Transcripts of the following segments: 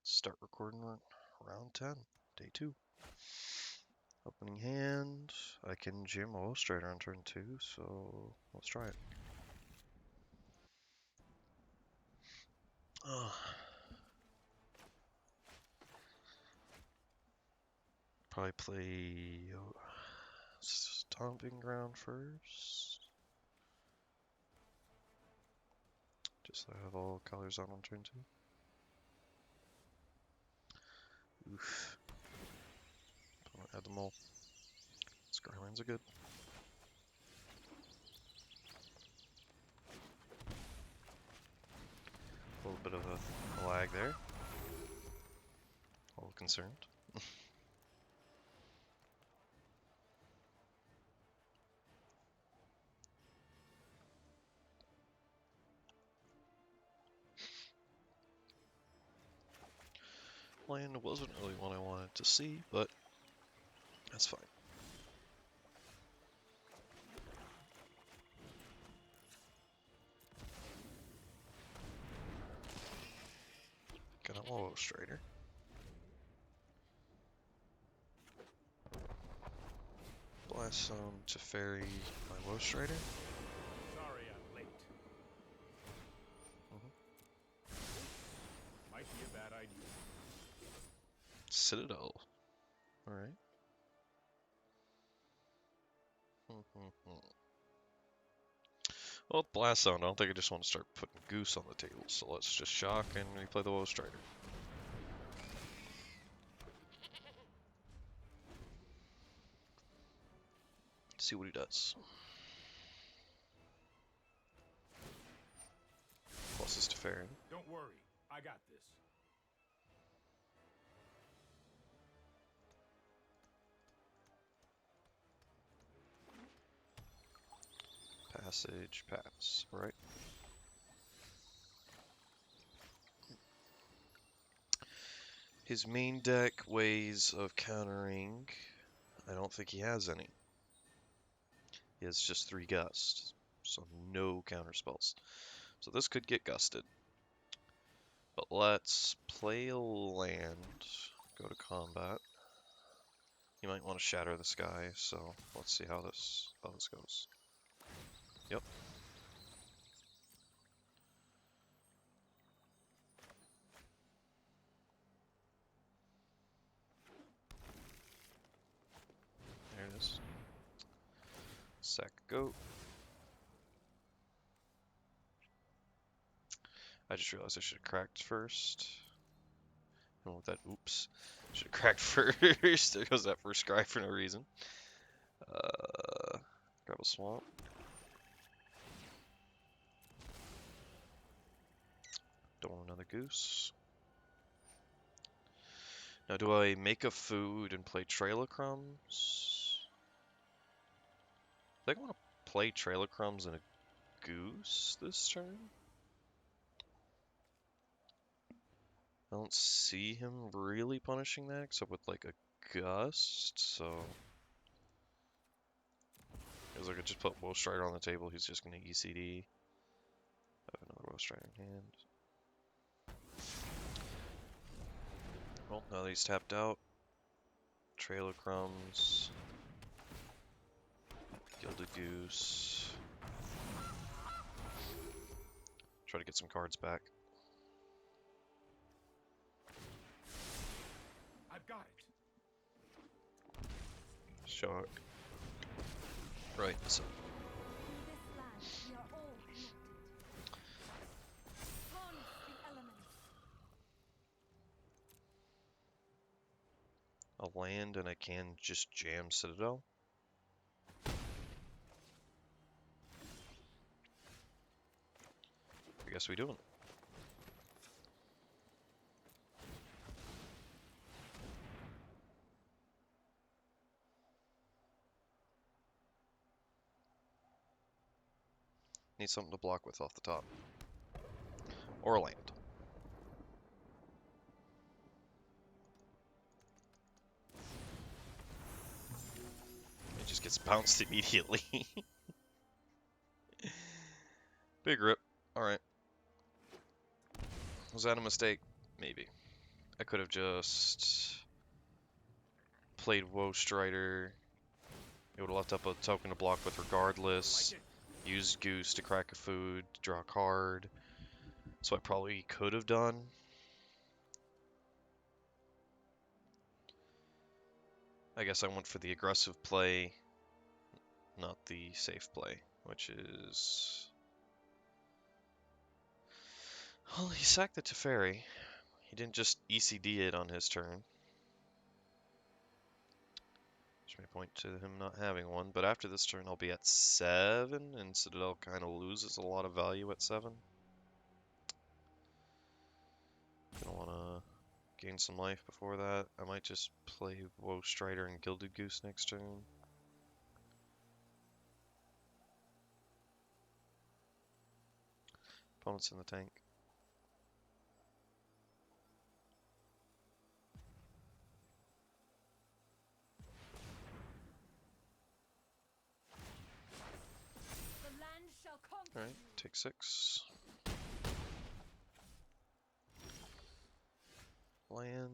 Start recording round 10, day 2. Opening hand. I can jam a Illustrator on turn 2, so let's try it. Probably play Stomping Ground first. Just so I have all colors on turn 2. Oof. Add them all. Skylands are good. A little bit of a lag there. A little concerned. Land wasn't really what I wanted to see, but that's fine. Got an Illustrator. Blast Zone to ferry my Illustrator. Sorry I'm late. Might be a bad idea. Citadel. Alright. Well, Blast Zone, I don't think I just want to start putting Goose on the table, so let's just shock and replay the Illustrator. See what he does. Pluses to ferry. Don't worry, I got this. Passage, pass. Alright. His main deck ways of countering, I don't think he has any. He has just 3 Gust, so no counter spells. So this could get gusted. But let's play a land, go to combat. You might want to shatter the sky, so let's see how this goes. Yep. There it is. Sack goat. I just realized I should have cracked first. And with that, oops. Should have cracked first. There goes that first scry for no reason. Grab a swamp. Don't want another goose. Now, do I make a food and play Trail of Crumbs? I think I want to play Trail of Crumbs and a goose this turn. I don't see him really punishing that, except with like a gust, so... Because I could just put Woestrider on the table, he's just going to ECD. I have another Woestrider in hand. Well, now that he's tapped out, Trail of Crumbs, Gilded Goose. Try to get some cards back. I've got it. Shock. Right, so. A land and I can just jam Citadel. I guess we do it. Need something to block with off the top. Or a land. It just gets bounced immediately. Big rip. Alright. Was that a mistake? Maybe. I could have just played Woe Strider. It would have left up a token to block with regardless. Like it. Used Goose to crack a food, draw a card. So I probably could have done. I guess I went for the aggressive play, not the safe play, which is... Well, he sacked the Teferi. He didn't just ECD it on his turn. Which may point to him not having one, but after this turn I'll be at 7, and Citadel kind of loses a lot of value at 7. Gonna want to gain some life before that. I might just play Woe Strider and Gilded Goose next turn. Opponent's in the tank. The land shall conquer Alright, you. take 6. Land.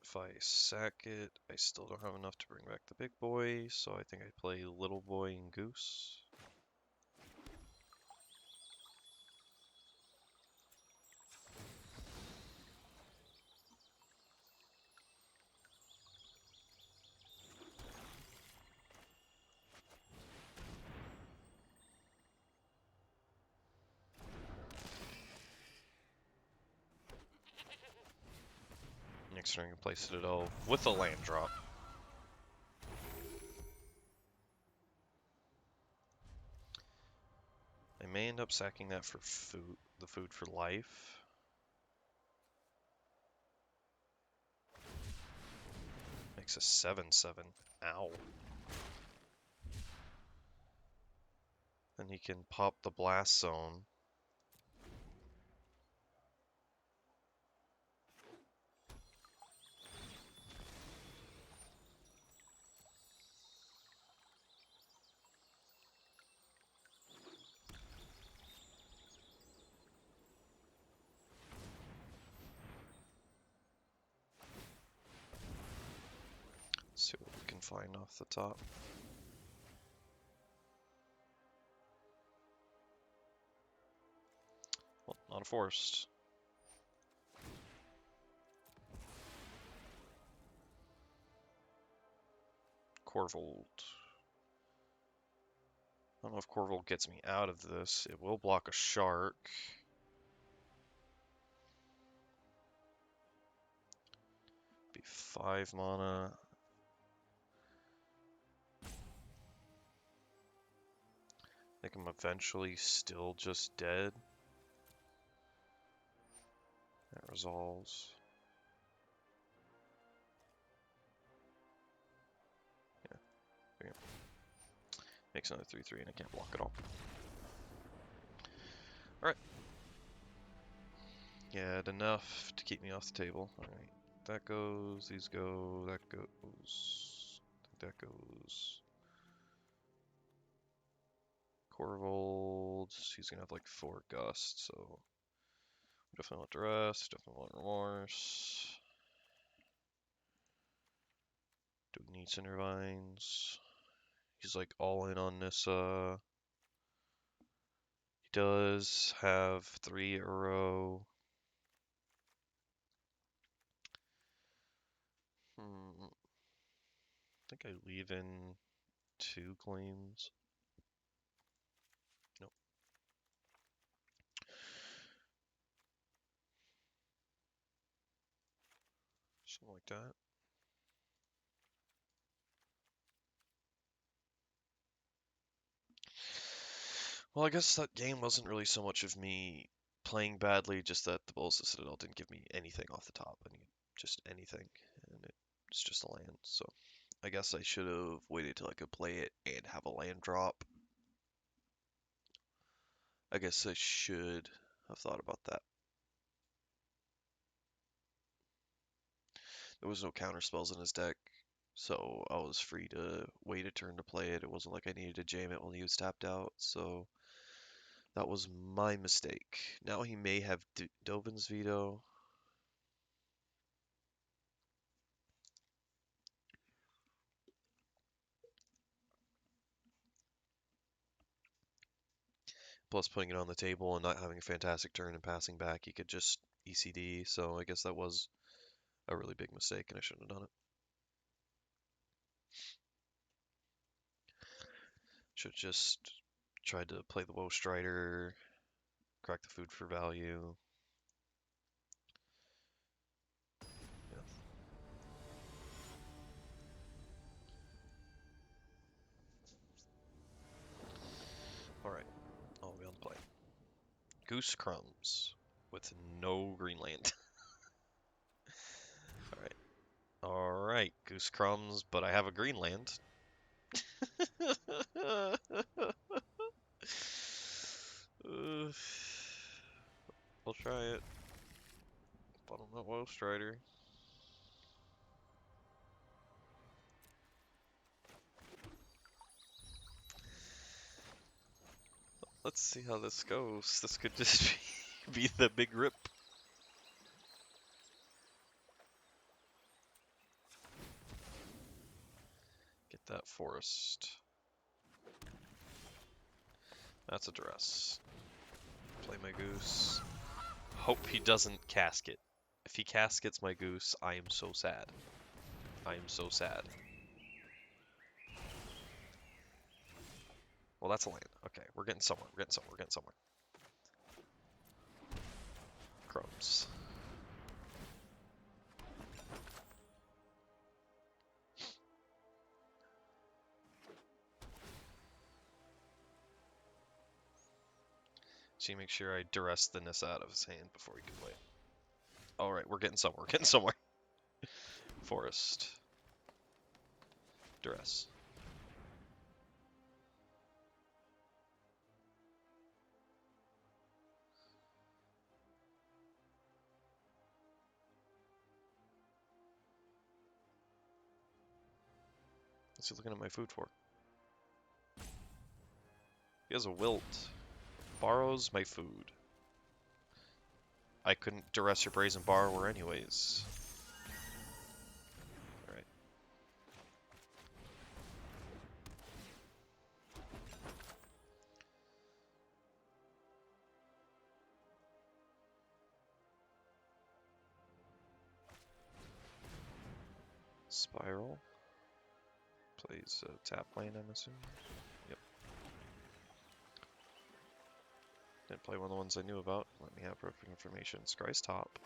If I sack it, I still don't have enough to bring back the big boy, so I think I play Little Boy and Goose. Next turn I can play Citadel with a land drop. I may end up sacking that for food, the food for life. Makes a 7/7. Ow. Then he can pop the blast zone. Let's see what we can find off the top. Well, not a forest. Corvold. I don't know if Corvold gets me out of this. It will block a shark. Be 5 mana. I think I'm eventually still just dead. That resolves. Yeah, there you go. Makes another 3/3 and I can't block at all. Alright. Yeah, enough to keep me off the table. Alright. That goes, these go, that goes. I think that goes. Corvold, he's gonna have like 4 gusts, so definitely want Duress, definitely want Remorse. Do we need Cinder Vines? He's like all in on this, he does have 3 Uro. I think I leave in 2 claims. Nope. Something like that. Well, I guess that game wasn't really so much of me playing badly, just that the Bulls of Citadel didn't give me anything off the top. Just anything. And it's just a land, so I guess I should have waited till I could play it and have a land drop. I guess I should have thought about that. There was no counter spells in his deck, so I was free to wait a turn to play it. It wasn't like I needed to jam it when he was tapped out, so that was my mistake. Now he may have Dovin's veto. Plus, putting it on the table and not having a fantastic turn and passing back, he could just ECD. So I guess that was a really big mistake, and I shouldn't have done it. Should have just tried to play the Woe Strider, crack the food for value. Yeah. Alright, I'll be on the play. Goose Crumbs with no Greenland. Alright. Alright, Goose Crumbs, but I have a Greenland. I'll try it. But I'm not Woe Strider. Let's see how this goes. This could just be the big rip. Get that forest. That's a dress. Play my goose. Hope he doesn't casket. If he caskets my goose, I am so sad. I am so sad. Well, that's a land. Okay, we're getting somewhere. We're getting somewhere. We're getting somewhere. Crumbs. So you make sure I duress the Nissa out of his hand before he can play it. Alright, we're getting somewhere. We're getting somewhere. Forest. Duress. What's he looking at my food for? He has a wilt. Borrows my food. I couldn't duress your brazen borrower anyways. Alright. Spiral. Plays tap lane, I'm assuming. Yep. Didn't play one of the ones I knew about. Let me have perfect information. Scry's top.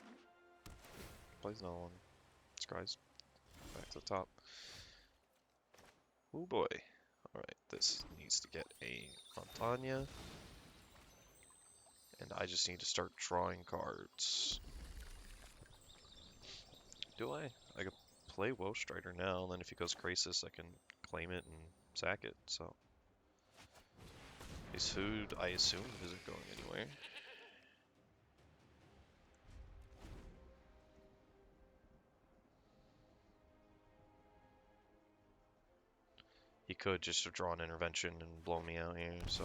Plays another one. Scry's back to the top. Oh boy. Alright, this needs to get a Montagna. And I just need to start drawing cards. Do I? I could play Woe Strider now, and then if he goes Crisis, I can claim it and sack it, so. His food, I assume, isn't going anywhere. He could just have drawn intervention and blown me out here, so.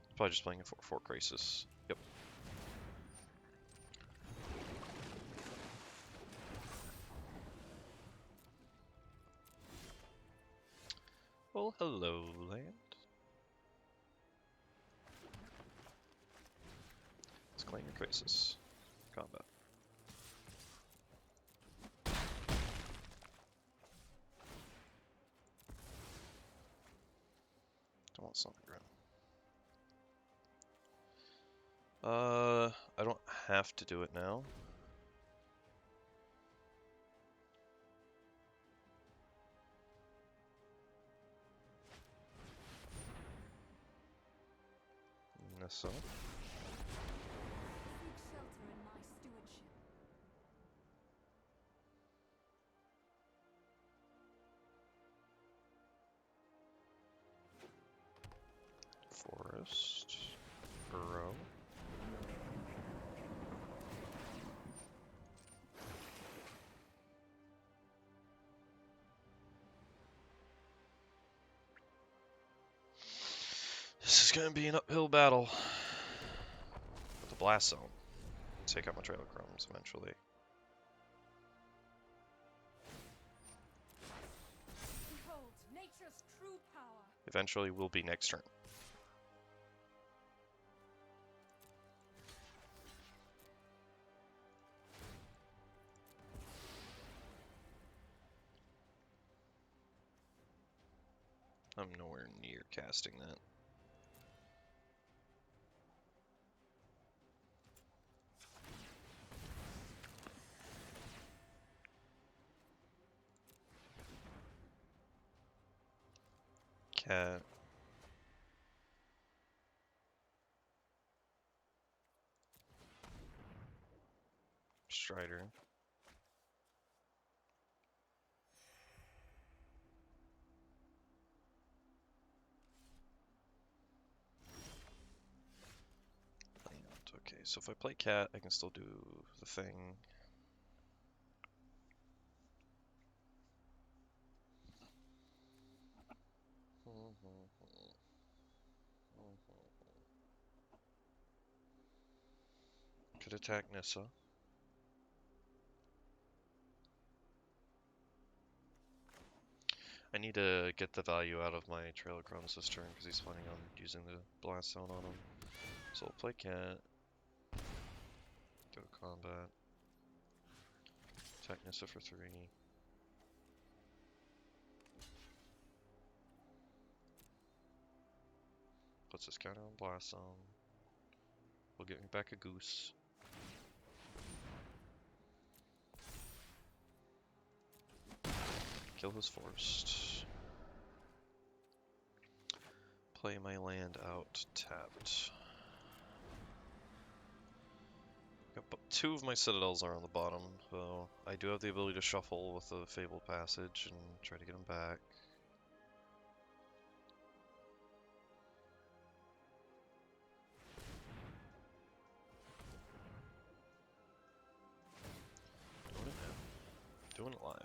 He's probably just playing a 4/4 Crisis. Yep. Well, hello, land. Let's claim your Crisis. Combat. Don't want something ground. I don't have to do it now. So. Seek shelter in my stewardship. Forest. Burrow. This is gonna be an uphill battle. With the blast zone. Take out my trailer crumbs eventually. Behold, nature's true power. Eventually will be next turn. I'm nowhere near casting that. Cat. Strider. Okay, so if I play cat, I can still do the thing. Could attack Nissa. I need to get the value out of my Trail of Cronus this turn because he's planning on using the Blast Zone on him. So I'll play cat. Go combat. Attack Nissa for 3. Puts his counter on Blast Zone. We'll get me back a Goose. Kill his Forest. Play my land out tapped. Yep, but 2 of my Citadels are on the bottom, so I do have the ability to shuffle with the Fabled Passage and try to get them back. Doing it now. Doing it live.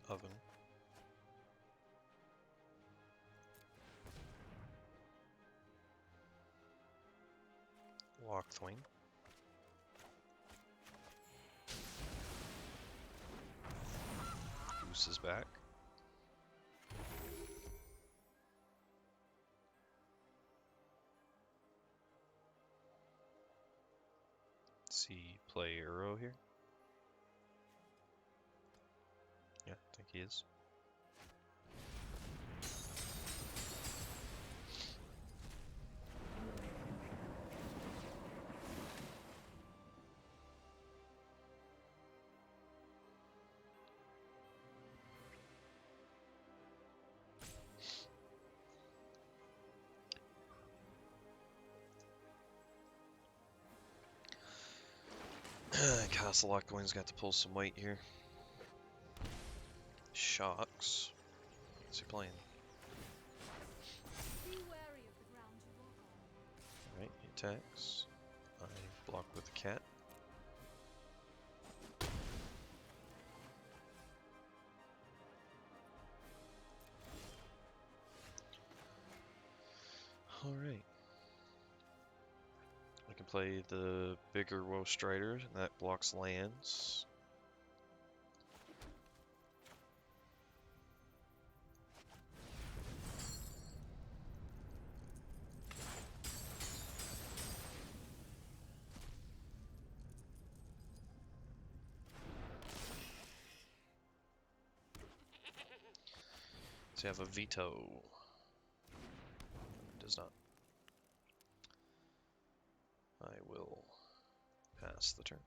Oven. Lockthwing. Goose is back. Let's see, play Arrow here. Yeah, I think he is. Castle Lockthwing's got to pull some weight here. Shocks. What's he playing? Be wary of the ground you walk on. Alright, he attacks. I block with the cat. Alright. I can play the bigger Woe Strider, and that blocks lands. So you have a veto. Does not. I will pass the turn.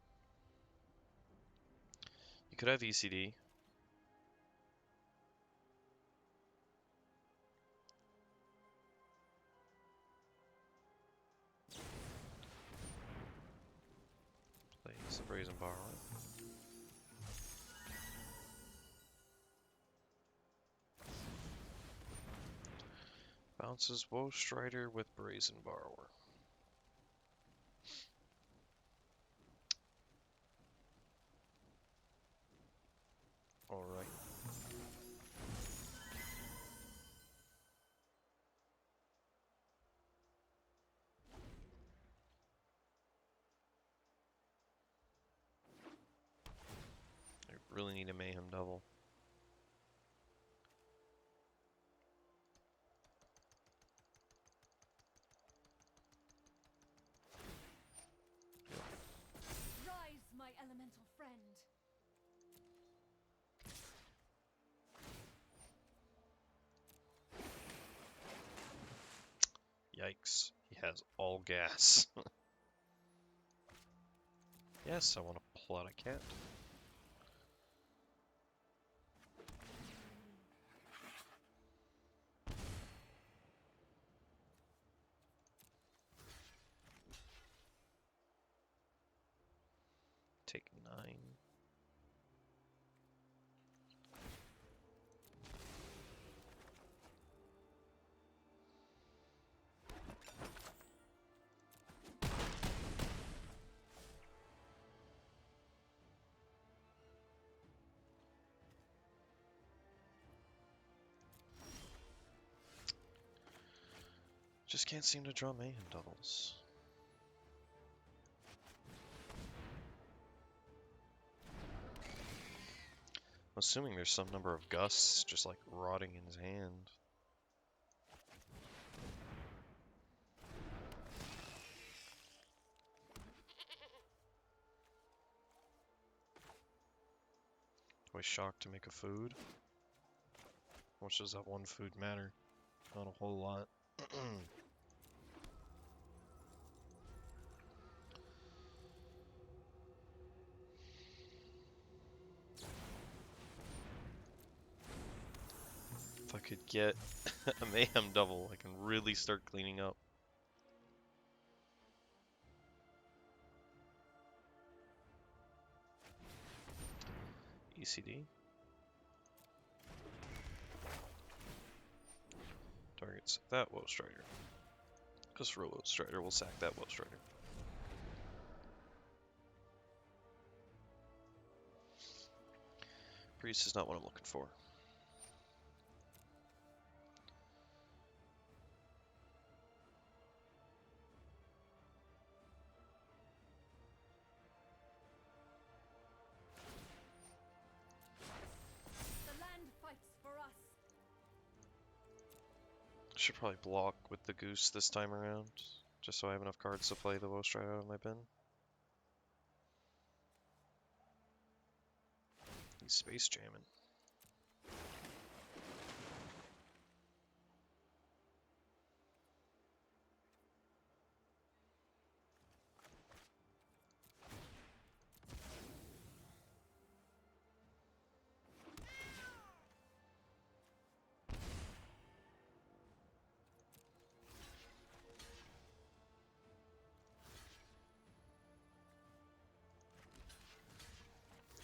You could have ECD. Plays the Brazen Borrower. Bounces Woe Strider with Brazen Borrower. Alright. I really need a Mayhem double. Rise, my elemental. Yikes. He has all gas. Yes, I want to plot a cat. Take 9. Just can't seem to draw mayhem doubles. I'm assuming there's some number of gusts just like rotting in his hand. Always shocked to make a food. How much does that one food matter? Not a whole lot. If I could get a mayhem double, I can really start cleaning up. ECD. Targets that Woe Strider. Because for a Woe Strider, we'll sack that Woe Strider. Priest is not what I'm looking for. The land fights for us. Should probably block with the Goose this time around, just so I have enough cards to play the Woe Strider out of my bin. He's space jamming.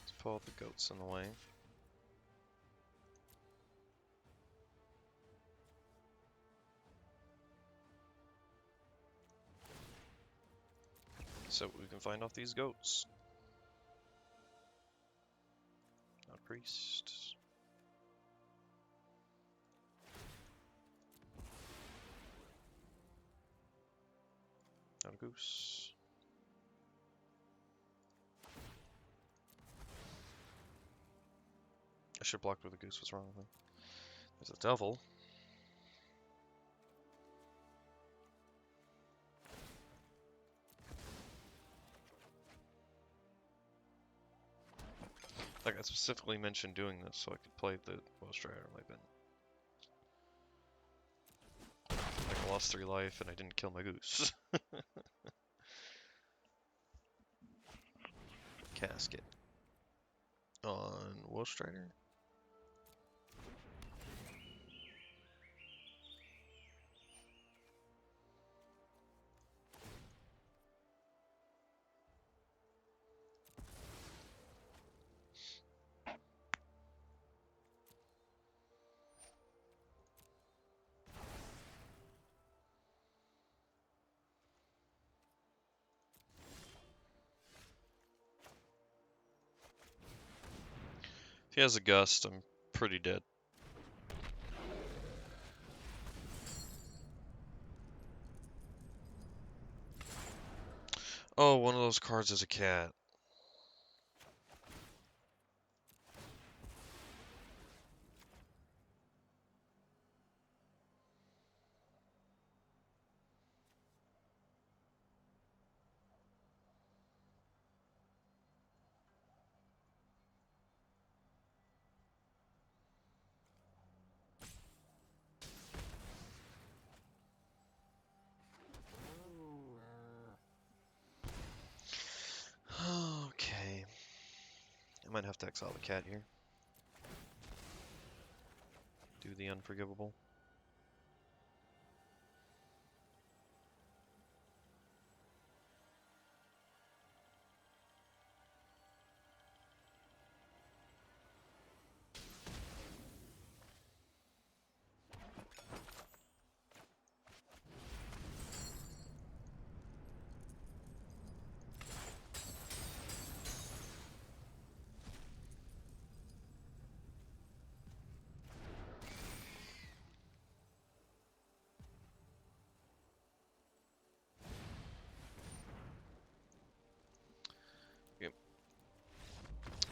Let's pull the goats in the way. So we can find off these goats. Not a priest. Not a goose. I should have blocked with the goose. What's wrong with me? There's a devil. Like I specifically mentioned doing this so I could play the Woe Strider in my bin. Like I lost 3 life and I didn't kill my goose. Casket. On Woe Strider? If he has a gust, I'm pretty dead. Oh, one of those cards is a cat. might have to exile the cat here. Do the unforgivable.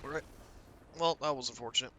Alright. Well, that was unfortunate.